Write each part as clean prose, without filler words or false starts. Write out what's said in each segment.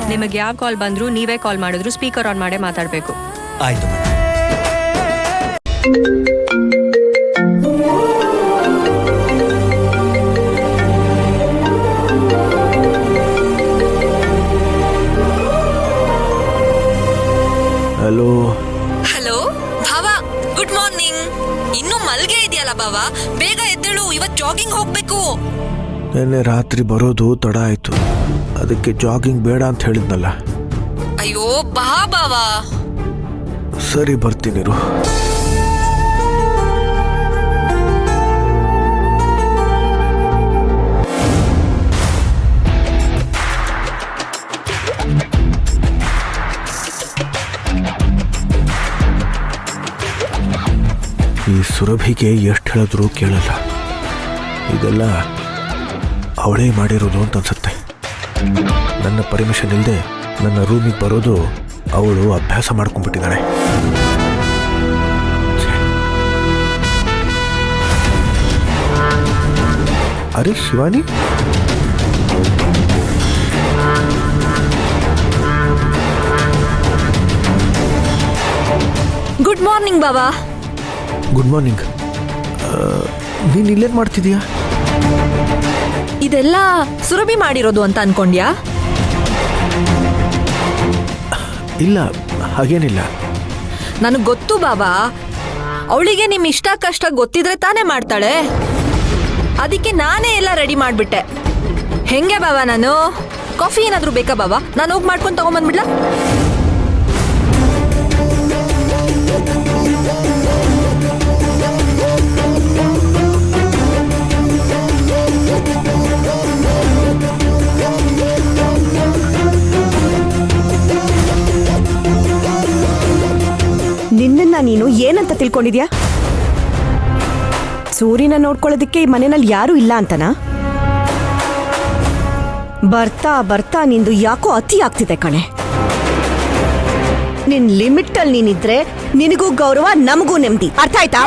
ನಿಮಗೆ ಯಾವ ಕಾಲ್ ಬಂದ್ರು ನೀವೇ ಕಾಲ್ ಮಾಡಿದ್ರು ಸ್ಪೀಕರ್ ಆನ್ ಮಾಡೇ ಮಾತಾಡಬೇಕು. ಆಯ್ತು. ಹಲೋ ಹಲೋ ಭಾವ, ಗುಡ್ ಮಾರ್ನಿಂಗ್. ಇನ್ನೂ ಮಲ್ಗೆ ಇದೆಯಲ್ಲ ಭಾವ, ಬೇಗ ಎದ್ದೇಳು, ಇವತ್ತು ಜಾಗಿಂಗ್ ಹೋಗ್ಬೇಕು. ನಿನ್ನೆ ರಾತ್ರಿ ಬರೋದು ತಡ ಆಯ್ತು, ಅದಕ್ಕೆ ಜಾಗಿಂಗ್ ಬೇಡ ಅಂತ ಹೇಳಿದ್ನಲ್ಲ. ಅಯ್ಯೋ ಬಾ ಭಾವ. ಸರಿ ಬರ್ತೀನಿರು. ಈ ಸುರಭಿಗೆ ಎಷ್ಟು ಹೇಳಿದ್ರು ಕೇಳಲ್ಲ. ಇದೆಲ್ಲ ಅವಳೇ ಮಾಡಿರೋದು ಅಂತ ಅನ್ಸುತ್ತೆ. ನನ್ನ ಪರ್ಮಿಷನ್ ಇಲ್ಲದೆ ನನ್ನ ರೂಮಿಗೆ ಬರೋದು ಅವಳು ಅಭ್ಯಾಸ ಮಾಡ್ಕೊಂಡ್ಬಿಟ್ಟಿದ್ದಾಳೆ. ಅರೆ ಶಿವಾನಿ, ಗುಡ್ ಮಾರ್ನಿಂಗ್ ಬಾಬಾ. Good morning. ನೀನು ಇಲ್ಲೇನು ಮಾಡ್ತಿದೀಯಾ? ಇದೆಲ್ಲ ಸುರಭಿ ಮಾಡಿರೋದು ಅಂತ ಅನ್ಕೊಂಡ್ಯಾ? ಇಲ್ಲ, ಹಾಗೇನಿಲ್ಲ. ನನಗೆ ಗೊತ್ತು ಬಾಬಾ, ಅವಳಿಗೆ ನಿಮ್ ಇಷ್ಟ ಕಷ್ಟ ಗೊತ್ತಿದ್ರೆ ತಾನೇ ಮಾಡ್ತಾಳೆ. ಅದಕ್ಕೆ ನಾನೇ ಎಲ್ಲ ರೆಡಿ ಮಾಡ್ಬಿಟ್ಟೆ. ಹೆಂಗೆ ಬಾಬಾ, ನಾನು ಕಾಫಿ ಏನಾದ್ರೂ ಬೇಕಾ ಬಾಬಾ? ನಾನು ಹೋಗಿ ಮಾಡ್ಕೊಂಡು ತಗೊಂಬಂದ್ಬಿಡ್ಲಾ? ನಿನ್ನನ್ನ ನೀನು ಏನಂತ ತಿಳ್ಕೊಂಡಿದ್ಯಾ? ಸೂರ್ಯನ ನೋಡ್ಕೊಳ್ಳೋದಕ್ಕೆ ಈ ಮನೆಯಲ್ಲಿ ಯಾರೂ ಇಲ್ಲ ಅಂತನಾ? ಬರ್ತಾ ಬರ್ತಾ ನಿಂದು ಯಾಕೋ ಅತಿ ಆಗ್ತಿದೆ ಕಣೆ. ನಿನ್ ಲಿಮಿಟ್ ಅಲ್ಲಿ ನೀನಿದ್ರೆ ನಿನಗೂ ಗೌರವ, ನಮಗೂ ನೆಮ್ಮದಿ. ಅರ್ಥ ಆಯ್ತಾ?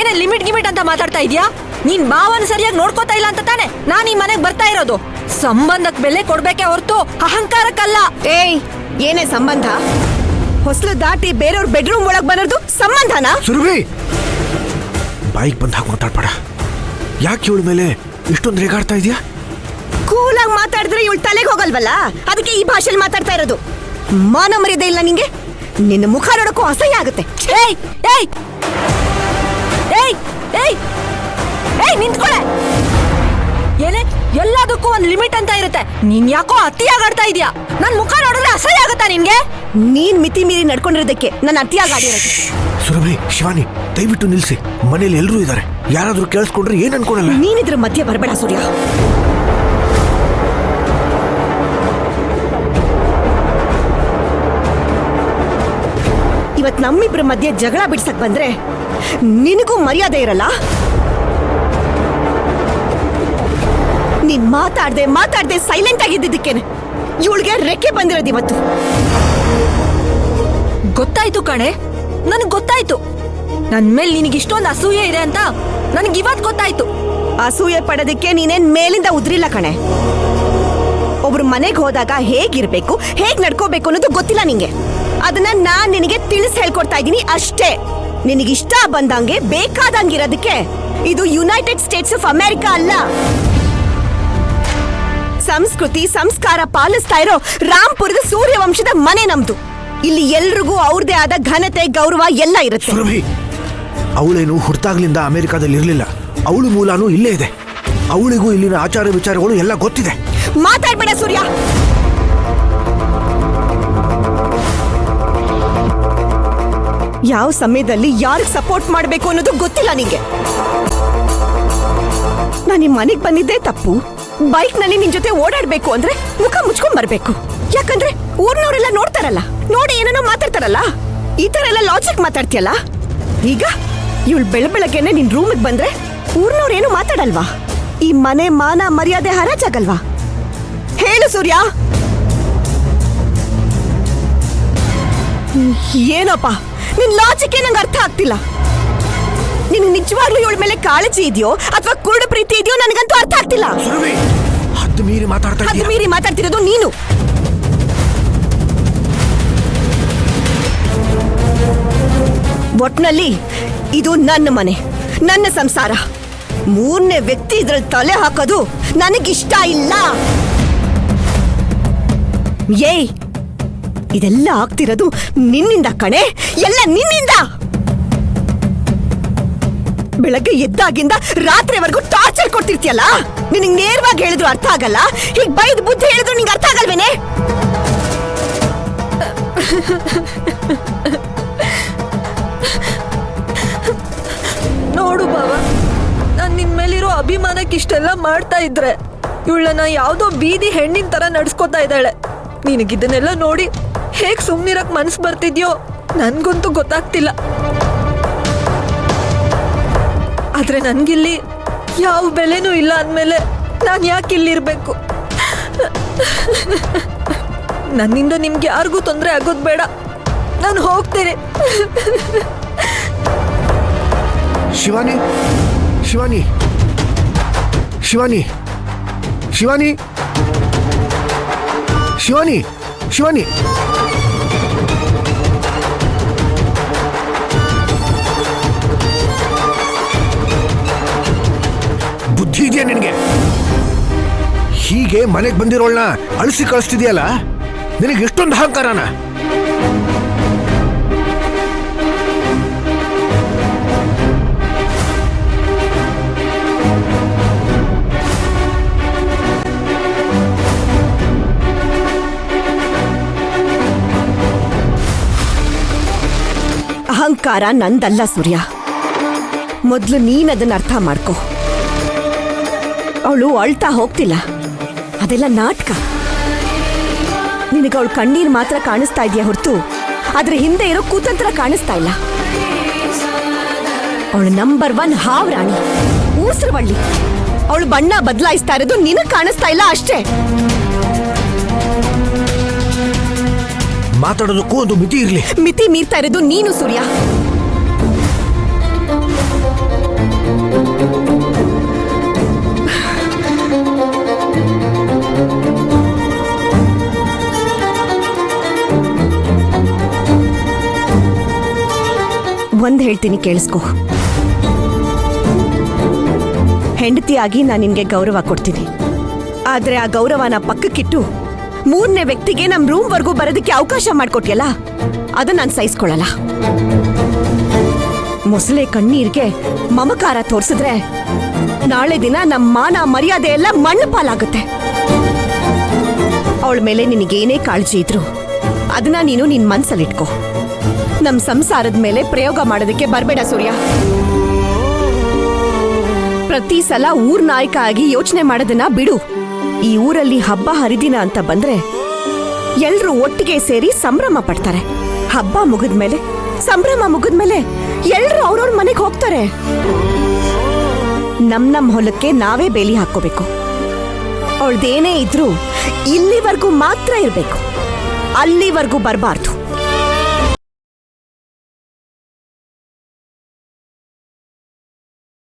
ಏನೇ ಲಿಮಿಟ್ ಗಿಮಿಟ್ ಅಂತ ಮಾತಾಡ್ತಾ ಇದ್ಯಾ? ನೀನ್ ಭಾವನ ಸರಿಯಾಗಿ ನೋಡ್ಕೋತಾ ಇಲ್ಲ ಅಂತ ತಾನೆ ನಾನು ಈ ಮನೆಗೆ ಬರ್ತಾ ಇರೋದು. ಸಂಬಂಧಕ್ಕೆ ಬೆಲೆ ಕೊಡ್ಬೇಕೆ ಹೊರತು ಅಹಂಕಾರಕ್ಕಲ್ಲ. ಏಯ್, ಏನೇ ಸಂಬಂಧ? ಹೊಸಲು ದಾಟಿ ಬೇರೆಯವ್ರ ಬೆಡ್ರೂಮ್ ಒಳಗ್ ಬರೋದು ಸಂಬಂಧನಾ? ಸುರಭಿ, ಬಾಯಿಗೆ ಬಂದ ಹಾಗೆ ಮಾತಾಡ್ಬೇಡ. ಯಾಕೆ ಇವಳ ಮೇಲೆ ಇಷ್ಟೊಂದು ರೇಗಾಡ್ತಾ ಇದೆಯಾ? ಕೂಲಾಗಿ ಮಾತಾಡಿದ್ರೆ ಇವಳು ತಲೆಗೆ ಹೋಗಲ್ವಲ್ಲ, ಅದಕ್ಕೆ ಈ ಭಾಷೆಯಲ್ಲಿ ಮಾತಾಡ್ತಾ ಇರೋದು. ಮಾನ ಮರ್ಯಾದೆ ಇಲ್ಲ ನಿಂಗೆ? ನಿನ್ನ ಮುಖ ನೋಡಕ್ಕೂ ಅಸಹ್ಯ ಆಗುತ್ತೆ. ಏಯ್ ಏಯ್ ಏಯ್ ಏಯ್ ಏಯ್ ನಿಂತ್ಕೊಳ್ಳೆ. ಏನೇ, ಎಲ್ಲದಕ್ಕೂ ಒಂದು ಲಿಮಿಟ್ ಅಂತ ಇರುತ್ತೆ. ನೀನ್ ಯಾಕೋ ಅತಿಯಾಗಿ ಆಡ್ತಾ ಇದೀಯಾ. ನನ್ ಮುಖ ನೋಡಿದ್ರೆ ಅಸಹ್ಯ ಆಗುತ್ತಾ ನಿನ್ಗೆ? ನೀನ್ ಮಿತಿ ಮೀರಿ ನಡ್ಕೊಂಡಿರೋದಕ್ಕೆ ನನ್ನ ಅತಿಯಾಗಿ ಆಡಿರೋದು. ಸುರಭಿ, ಶಿವಾನಿ, ದಯವಿಟ್ಟು ನಿಲ್ಸಿ. ಮನೇಲಿ ಎಲ್ಲರೂ ಇದ್ದಾರೆ, ಯಾರಾದ್ರೂ ಕೇಳಿಸ್ಕೊಂಡ್ರೆ ಏನ್ ಅನ್ಕೊಳಲ್ಲ. ನೀನಿದ್ರ ಮಧ್ಯೆ ಬರಬೇಡ ಸೂರ್ಯ. ಇವತ್ ನಮ್ಮಿಬ್ರ ಮಧ್ಯೆ ಜಗಳ ಬಿಡ್ಸಕ್ ಬಂದ್ರೆ ನಿನಗೂ ಮರ್ಯಾದೆ ಇರಲ್ಲ. ನೀನ್ ಮಾತಾಡ್ದೆ ಸೈಲೆಂಟ್ ಆಗಿದ್ದಕ್ಕೇನೆ ಇವಳಿಗೆ ರೆಕ್ಕೆ ಬಂದಿರೋದು ಇವತ್ತು. ಗೊತ್ತಾಯ್ತು ಕಣೆ, ನನಗ್ ಗೊತ್ತಾಯ್ತು. ನನ್ ಮೇಲೆ ನಿನಗೆ ಇಷ್ಟೊಂದು ಅಸೂಯೆ ಇದೆ ಅಂತ ನನಗೆ ಇವತ್ತು ಗೊತ್ತಾಯ್ತು. ಅಸೂಯೆ ಪಡೋದಕ್ಕೆ ನೀನೇನ್ ಮೇಲಿಂದ ಉದ್ರಿಲ್ಲ ಕಣೆ. ಒಬ್ರು ಮನೆಗೆ ಹೋದಾಗ ಹೇಗಿರ್ಬೇಕು, ಹೇಗ್ ನಡ್ಕೋಬೇಕು ಅನ್ನೋದು ಗೊತ್ತಿಲ್ಲ ನಿಂಗೆ. ಅದನ್ನ ನಾನ್ ನಿನಗೆ ತಿಳಿಸಿ ಹೇಳ್ಕೊಡ್ತಾ ಇದ್ದೀನಿ ಅಷ್ಟೇ. ನಿನಗಿಷ್ಟ ಬಂದಂಗೆ ಬೇಕಾದಂಗಿರೋದಕ್ಕೆ ಇದು ಯುನೈಟೆಡ್ ಸ್ಟೇಟ್ಸ್ ಆಫ್ ಅಮೆರಿಕಾ ಅಲ್ಲ. ಸಂಸ್ಕೃತಿ ಸಂಸ್ಕಾರ ಪಾಲಿಸ್ತಾ ಇರೋ ರಾಂಪುರದ ಸೂರ್ಯವಂಶದ ಮನೆ ನಮ್ದು. ಇಲ್ಲಿ ಎಲ್ರಿಗೂ ಅವ್ರದೇ ಆದ ಘನತೆ ಗೌರವ ಎಲ್ಲ ಇರುತ್ತೆ. ಸುರಭಿ, ಅವಳೇನು ಹುಟ್ಟಾಗ್ಲಿಂದ ಅಮೆರಿಕಾದಲ್ಲಿ ಇರಲಿಲ್ಲ. ಅವಳು ಮೂಲನೂ ಇಲ್ಲೇ ಇದೆ. ಅವಳಿಗೂ ಇಲ್ಲಿನ ಆಚಾರ ವಿಚಾರಗಳು ಎಲ್ಲ ಗೊತ್ತಿದೆ. ಮಾತಾಡ್ಬೇಡ ಸೂರ್ಯ. ಯಾವ ಸಮಯದಲ್ಲಿ ಯಾರಿಗೆ ಸಪೋರ್ಟ್ ಮಾಡಬೇಕು ಅನ್ನೋದು ಗೊತ್ತಿಲ್ಲ ನಿಂಗೆ. ನಾನು ಈ ಮನೆಗೆ ಬಂದಿದ್ದೇ ತಪ್ಪು. ಬೈಕ್ ನಲ್ಲಿ ನಿನ್ ಜೊತೆ ಓಡಾಡ್ಬೇಕು ಅಂದ್ರೆ ಮುಖ ಮುಚ್ಕೊಂಡ್ ಬರ್ಬೇಕು. ಯಾಕಂದ್ರೆ ಊರ್ನವರೆಲ್ಲ ನೋಡ್ತಾರಲ್ಲ, ನೋಡಿ ಏನೇನೋ ಮಾತಾಡ್ತಾರಲ್ಲ. ಈ ತರ ಎಲ್ಲ ಲಾಜಿಕ್ ಮಾತಾಡ್ತೀಯಲ್ಲ. ಈಗ ಇವಳು ಬೆಳಬೆಳಗ್ಗೆನೆ ನಿನ್ ರೂಮಿಗೆ ಬಂದ್ರೆ ಊರ್ನವ್ರೇನು ಮಾತಾಡಲ್ವಾ? ಈ ಮನೆ ಮಾನ ಮರ್ಯಾದೆ ಹರಾಜಾಗಲ್ವಾ? ಹೇಳು ಸೂರ್ಯ. ಏನಪ್ಪ ನಿನ್ ಲಾಜಿಕ್ ನಂಗೆ ಅರ್ಥ ಆಗ್ತಿಲ್ಲ. ನಿನ್ ನಿಜವಾಗ್ಲೂ ಇವಳ ಮೇಲೆ ಕಾಳಜಿ ಇದೆಯೋ ಅಥವಾ ಕುರುಡು ಪ್ರೀತಿ ಇದೆಯೋ ನನಗಂತೂ ಅರ್ಥ ಆಗ್ತಿಲ್ಲ. ಸುರಭಿ, ಹದ್ದು ಮೀರಿ ಮಾತಾಡ್ತಾ ಹದ್ದು ಇದೀಯ. ಮೀರಿ ಮಾತಾಡ್ತಿರೋದು ನೀನು. ಒಟ್ನಲ್ಲಿ ಇದು ನನ್ನ ಮನೆ, ನನ್ನ ಸಂಸಾರ. ಮೂರನೇ ವ್ಯಕ್ತಿ ಇದ್ರಲ್ಲಿ ತಲೆ ಹಾಕೋದು ನನಗಿಷ್ಟ ಇಲ್ಲ. ಏಯ್, ಇದೆಲ್ಲ ಆಗ್ತಿರೋದು ನಿನ್ನಿಂದ ಕಣೆ, ಎಲ್ಲ ನಿನ್ನಿಂದ. ಬೆಳಗ್ಗೆ ಎದ್ದಾಗಿಂದ ರಾತ್ರಿವರೆಗೂ ಟಾರ್ಚರ್ ಕೊಡ್ತಿರ್ತೀಯಲ್ಲ. ನಿನಗೆ ನೇರವಾಗಿ ಹೇಳಿದ್ರು ಅರ್ಥ ಆಗಲ್ಲ, ಹೀಗೆ ಬೈದ್ ಬುದ್ಧಿ ಹೇಳಿದ್ರು ನಿಂಗೆ ಅರ್ಥ ಆಗಲ್ವೇನೆ? ನೋಡು ಬಾವ, ನಾನ್ ನಿನ್ ಮೇಲಿರೋ ಅಭಿಮಾನಕ್ಕೆ ಇಷ್ಟೆಲ್ಲ ಮಾಡ್ತಾ ಇದ್ರೆ ಇವಳನ್ನ ಯಾವ್ದೋ ಬೀದಿ ಹೆಣ್ಣಿನ ತರ ನಡ್ಸ್ಕೊತಾ ಇದ್ದಾಳೆ. ನಿನಗಿದನ್ನೆಲ್ಲ ನೋಡಿ ಹೇಗ್ ಸುಮ್ನಿರಕ್ ಮನ್ಸ್ ಬರ್ತಿದ್ಯೋ ನನ್ಗಂತೂ ಗೊತ್ತಾಗ್ತಿಲ್ಲ. ಆದ್ರೆ ನನ್ಗಿಲ್ಲಿ ಯಾವ ಬೆಲೆನೂ ಇಲ್ಲ ಅಂದ್ಮೇಲೆ ನಾನ್ ಯಾಕೆ ಇಲ್ಲಿರ್ಬೇಕು? ನನ್ನಿಂದ ನಿಮ್ಗೆ ಯಾರಿಗೂ ತೊಂದರೆ ಆಗೋದ್ ಬೇಡ, ನಾನು ಹೋಗ್ತೇನೆ. ಶಿವಾನಿ, ಶಿವಾನಿ, ಶಿವಾನಿ, ಶಿವಾನಿ, ಶಿವಾನಿ, ಶಿವಾನಿ. ಬುದ್ಧಿ ಇದೆಯಾ ನಿನಗೆ? ಹೀಗೆ ಮನೆಗೆ ಬಂದಿರೋಳ್ನ ಅಳಿಸಿ ಕಳಿಸ್ತಿದ್ಯಲ್ಲ, ನಿನಗೆ ಎಷ್ಟೊಂದು ಅಹಂಕಾರನ? ಅಹಂಕಾರ ನಂದಲ್ಲ ಸೂರ್ಯ. ಮೊದ್ಲು ನೀನದನ್ನ ಅರ್ಥ ಮಾಡ್ಕೋ. ಅವಳು ಅಳ್ತಾ ಹೋಗ್ತಿಲ್ಲ, ಅದೆಲ್ಲ ನಾಟಕ. ನಿನಗೆ ಅವಳು ಕಣ್ಣೀರ್ ಮಾತ್ರ ಕಾಣಿಸ್ತಾ ಇದೆಯಾ ಹೊರತು ಅದ್ರ ಹಿಂದೆ ಇರೋ ಕೂತಂತ್ರ ಕಾಣಿಸ್ತಾ ಇಲ್ಲ. ಅವಳು ನಂಬರ್ 1 ಹಾವ್ರಾಣಿ, ಊಸರವಳ್ಳಿ. ಅವಳು ಬಣ್ಣ ಬದಲಾಯಿಸ್ತಾ ಇರೋದು ನಿನಗೆ ಕಾಣಿಸ್ತಾ ಇಲ್ಲ ಅಷ್ಟೇ. ಮಾತಾಡೋದಕ್ಕೂ ಒಂದು ಮಿತಿ ಇರ್ಲಿ. ಮಿತಿ ಮೀರ್ತಾ ಇರೋದು ನೀನು ಸೂರ್ಯ. ಒಂದ್ ಹೇಳ್ತೀನಿ ಕೇಳಿಸ್ಕೊ. ಹೆಂಡತಿಯಾಗಿ ನಾನು ನಿನ್ಗೆ ಗೌರವ ಕೊಡ್ತೀನಿ. ಆದ್ರೆ ಆ ಗೌರವನ ಪಕ್ಕಕ್ಕಿಟ್ಟು ಮೂರನೇ ವ್ಯಕ್ತಿಗೆ ನಮ್ ರೂಮ್ ವರ್ಗೂ ಬರೋದಕ್ಕೆ ಅವಕಾಶ ಮಾಡ್ಕೊಟ್ಯಲ್ಲ, ಅದನ್ನ ನಾನು ಸಹಿಸ್ಕೊಳ್ಳಲ್ಲ. ಮೊಸಳೆ ಕಣ್ಣೀರ್ಗೆ ಮಮಕಾರ ತೋರ್ಸಿದ್ರೆ ನಾಳೆ ದಿನ ನಮ್ಮ ಮಾನ ಮರ್ಯಾದೆ ಎಲ್ಲ ಮಣ್ಣು ಪಾಲಾಗುತ್ತೆ. ಅವಳ ಮೇಲೆ ನಿನಗೇನೇ ಕಾಳಜಿ ಇದ್ರು ಅದನ್ನ ನೀನು ನಿನ್ ಮನ್ಸಲ್ಲಿಟ್ಕೋ. ನಮ್ ಸಂಸಾರದ ಮೇಲೆ ಪ್ರಯೋಗ ಮಾಡೋದಕ್ಕೆ ಬರ್ಬೇಡ ಸೂರ್ಯ. ಪ್ರತಿ ಸಲ ಊರ್ ನಾಯಕ ಆಗಿ ಯೋಚನೆ ಮಾಡೋದನ್ನ ಬಿಡು. ಈ ಊರಲ್ಲಿ ಹಬ್ಬ ಹರಿದಿನ ಅಂತ ಬಂದ್ರೆ ಎಲ್ರೂ ಒಟ್ಟಿಗೆ ಸೇರಿ ಸಂಭ್ರಮ ಪಡ್ತಾರೆ. ಹಬ್ಬ ಮುಗಿದ್ಮೇಲೆ, ಸಂಭ್ರಮ ಮುಗಿದ್ಮೇಲೆ ಎಲ್ರೂ ಅವ್ರವ್ರ ಮನೆಗೆ ಹೋಗ್ತಾರೆ. ನಮ್ ಹೊಲಕ್ಕೆ ನಾವೇ ಬೇಲಿ ಹಾಕೋಬೇಕು. ಅವಳ್ದೇನೇ ಇದ್ರೂ ಇಲ್ಲಿವರೆಗೂ ಮಾತ್ರ ಇರ್ಬೇಕು, ಅಲ್ಲಿವರೆಗೂ ಬರಬಾರ್ದು.